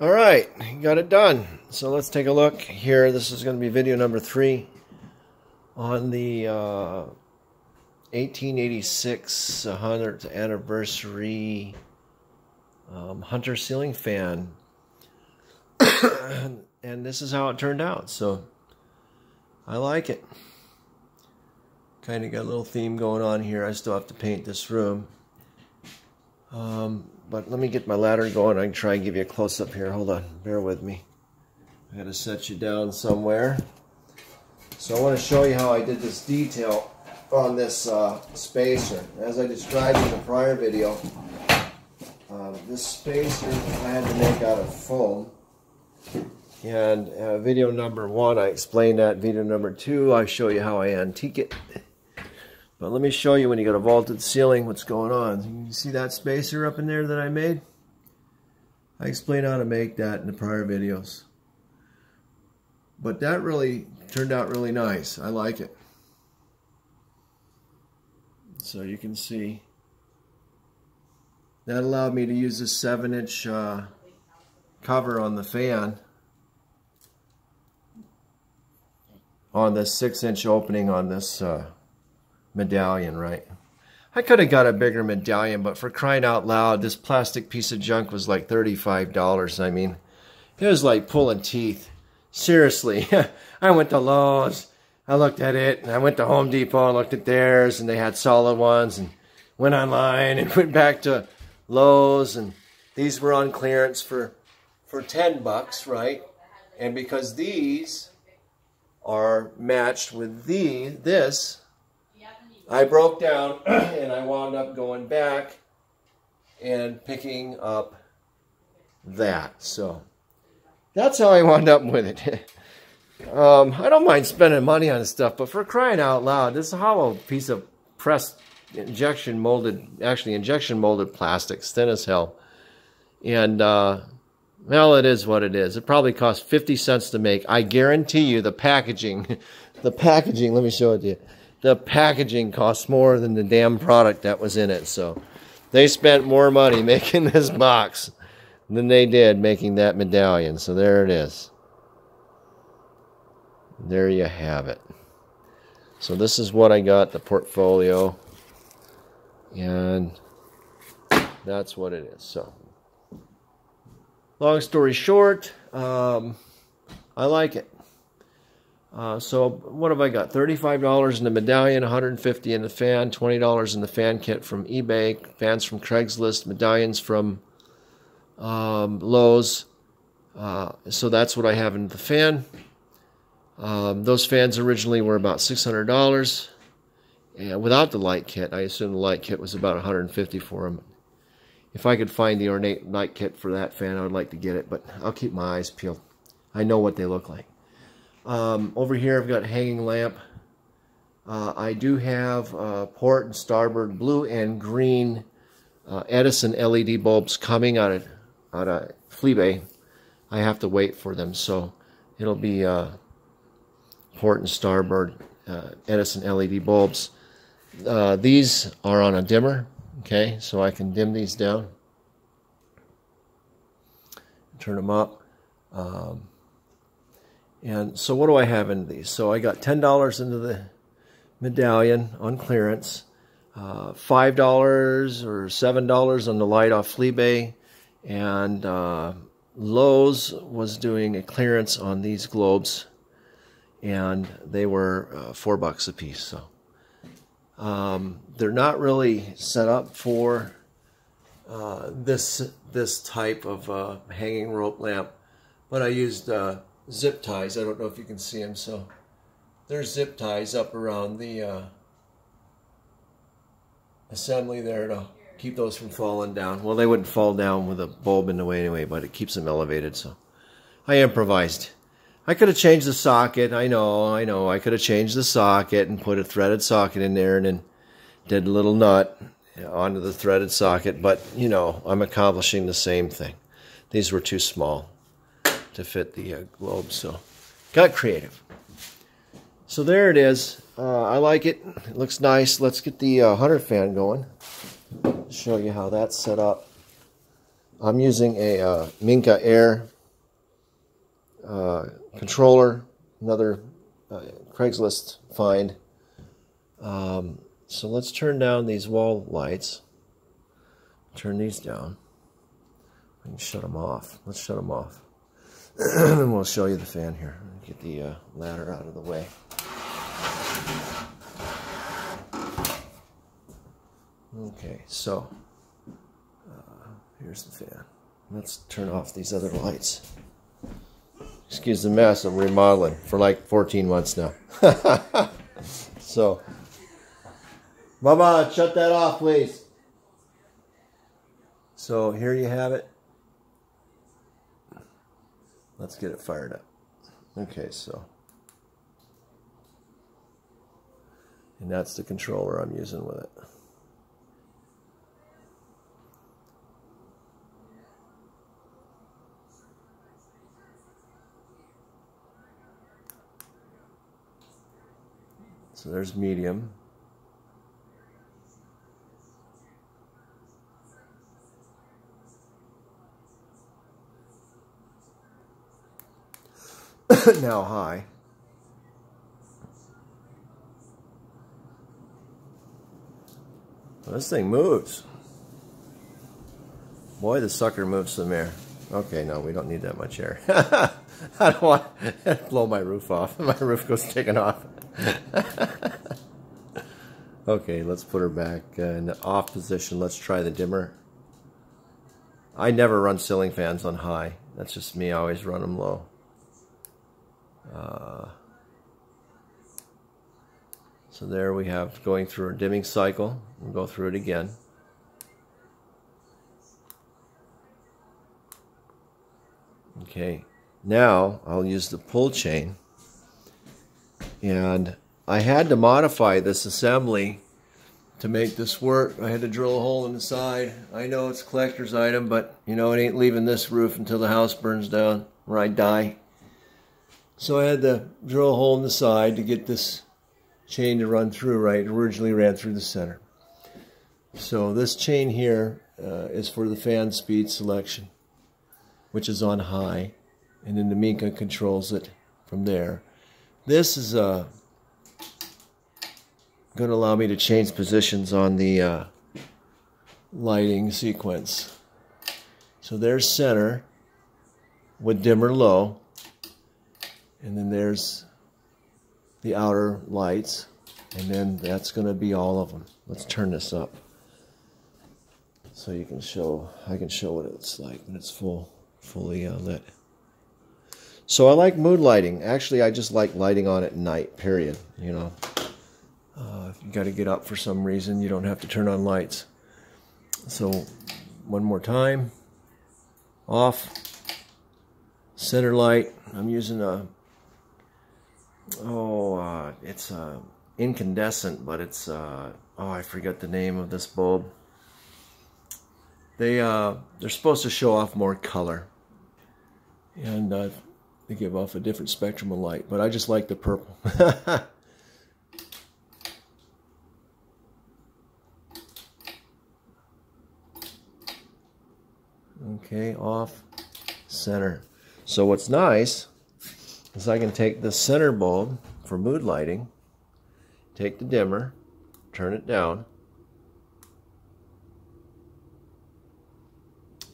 All right, got it done. So let's take a look here. This is going to be video number 3 on the 1886 100th anniversary Hunter ceiling fan. And this is how it turned out. So I like it. Kind of got a little theme going on here. I still have to paint this room. But let me get my ladder going. I can try and give you a close-up here. Hold on. Bear with me. I got to set you down somewhere. So I want to show you how I did this detail on this spacer. As I described in the prior video, this spacer I had to make out of foam. And video number 1, I explained that. Video number 2, I show you how I antique it. But let me show you when you got a vaulted ceiling what's going on. You see that spacer up in there that I made? I explained how to make that in the prior videos. But that really turned out really nice. I like it. So you can see that allowed me to use a 7-inch cover on the fan on the 6-inch opening on this medallion, right? I could have got a bigger medallion, but for crying out loud, this plastic piece of junk was like $35. I mean, it was like pulling teeth. Seriously. I went to Lowe's, I looked at it, and I went to Home Depot and looked at theirs, and they had solid ones, and went online and went back to Lowe's, and these were on clearance for $10, right? And because these are matched with this, I broke down and I wound up going back and picking up that. So that's how I wound up with it. I don't mind spending money on this stuff, but for crying out loud, this is a hollow piece of pressed injection molded plastic, thin as hell. And well, it is what it is. It probably cost 50 cents to make. I guarantee you the packaging, let me show it to you. The packaging costs more than the damn product that was in it. So they spent more money making this box than they did making that medallion. So there it is. There you have it. So this is what I got, the portfolio. And that's what it is. So long story short, I like it. So what have I got? $35 in the medallion, $150 in the fan, $20 in the fan kit from eBay, fans from Craigslist, medallions from Lowe's. So that's what I have in the fan. Those fans originally were about $600. And without the light kit, I assume the light kit was about $150 for them. If I could find the ornate light kit for that fan, I would like to get it, but I'll keep my eyes peeled. I know what they look like. Over here I've got hanging lamp. I do have port and starboard blue and green Edison LED bulbs coming out of Fleabay. I have to wait for them, so it'll be port and starboard Edison LED bulbs. These are on a dimmer, okay, so I can dim these down, turn them up. And so what do I have in these? So I got $10 into the medallion on clearance, $5 or $7 on the light off Fleabay, and Lowe's was doing a clearance on these globes, and they were $4 a piece. So they're not really set up for this type of hanging rope lamp, but I used zip ties. I don't know if you can see them. So there's zip ties up around the assembly there to keep those from falling down. Well, they wouldn't fall down with a bulb in the way anyway, but it keeps them elevated. So I improvised. I could have changed the socket. I know. I could have changed the socket and put a threaded socket in there and then did a little nut onto the threaded socket. But, you know, I'm accomplishing the same thing. These were too small to fit the globe, so got creative. So there it is. I like it. It looks nice. Let's get the Hunter fan going. Show you how that's set up. I'm using a Minka Air controller, another Craigslist find. So let's turn down these wall lights. Turn these down. We can shut them off. Let's shut them off. And we'll show you the fan here. Get the ladder out of the way. Okay, so here's the fan. Let's turn off these other lights. Excuse the mess, I'm remodeling for like 14 months now. So, Mama, shut that off, please. So here you have it. Let's get it fired up. Okay, so. And that's the controller I'm using with it. So there's medium. Now high. Well, this thing moves. Boy, the sucker moves some air. Okay, no, we don't need that much air. I don't want to blow my roof off. My roof goes taking off. Okay, let's put her back in the off position. Let's try the dimmer. I never run ceiling fans on high. That's just me. I always run them low. So there we have going through a dimming cycle. We'll go through it again. Okay, now I'll use the pull chain. And I had to modify this assembly to make this work. I had to drill a hole in the side. I know it's a collector's item, but you know, it ain't leaving this roof until the house burns down or I die. So I had to drill a hole in the side to get this chain to run through right. It originally ran through the center. So this chain here is for the fan speed selection, which is on high, and then the Minka controls it from there. This is going to allow me to change positions on the lighting sequence. So there's center with dimmer low, and then there's the outer lights, and then that's going to be all of them. Let's turn this up so you can show. I can show what it's like when it's fully lit. So I like mood lighting. Actually, I just like lighting on at night. Period. You know, if you got to get up for some reason, you don't have to turn on lights. So one more time. Off. Center light. I'm using a. It's incandescent, but it's I forget the name of this bulb. They're supposed to show off more color, and they give off a different spectrum of light. But I just like the purple. Okay, off, center. So what's nice is I can take the center bulb for mood lighting, take the dimmer, turn it down,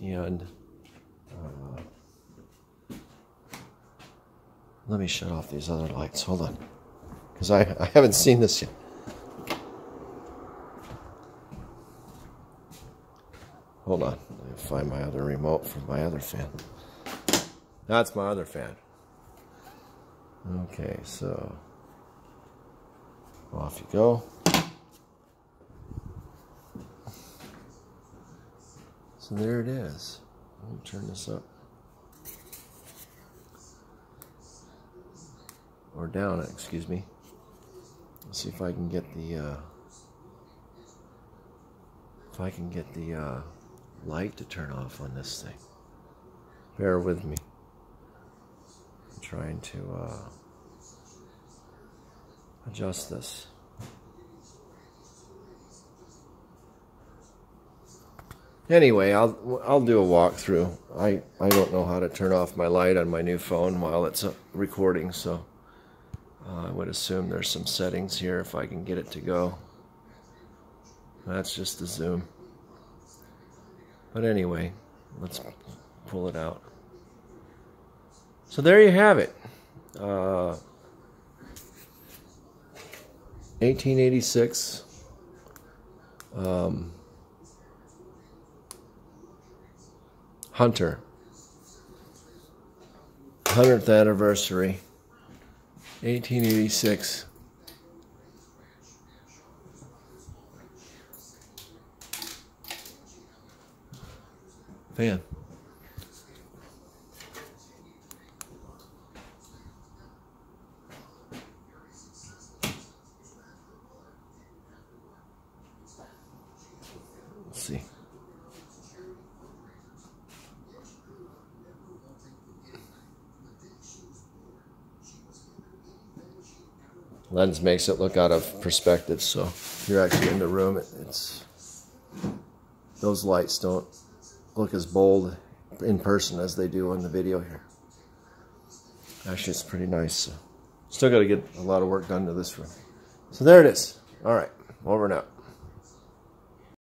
and let me shut off these other lights. Hold on, because I haven't seen this yet. Hold on, let me find my other remote for my other fan. That's my other fan. Okay, so off you go. So there it is. Let me turn this up. Or down, excuse me. Let's see if I can get the light to turn off on this thing. Bear with me. I'm trying to adjust this. Anyway, I'll do a walkthrough. I don't know how to turn off my light on my new phone while it's recording, so I would assume there's some settings here if I can get it to go. That's just the zoom. But anyway, let's pull it out. So there you have it. 1886. Hunter. 100th anniversary. 1886. Fan. Let's see. Lens makes it look out of perspective, so if you're actually in the room, it's those lights don't look as bold in person as they do on the video here. Actually, it's pretty nice. So still got to get a lot of work done to this room. So there it is. All right, over and out.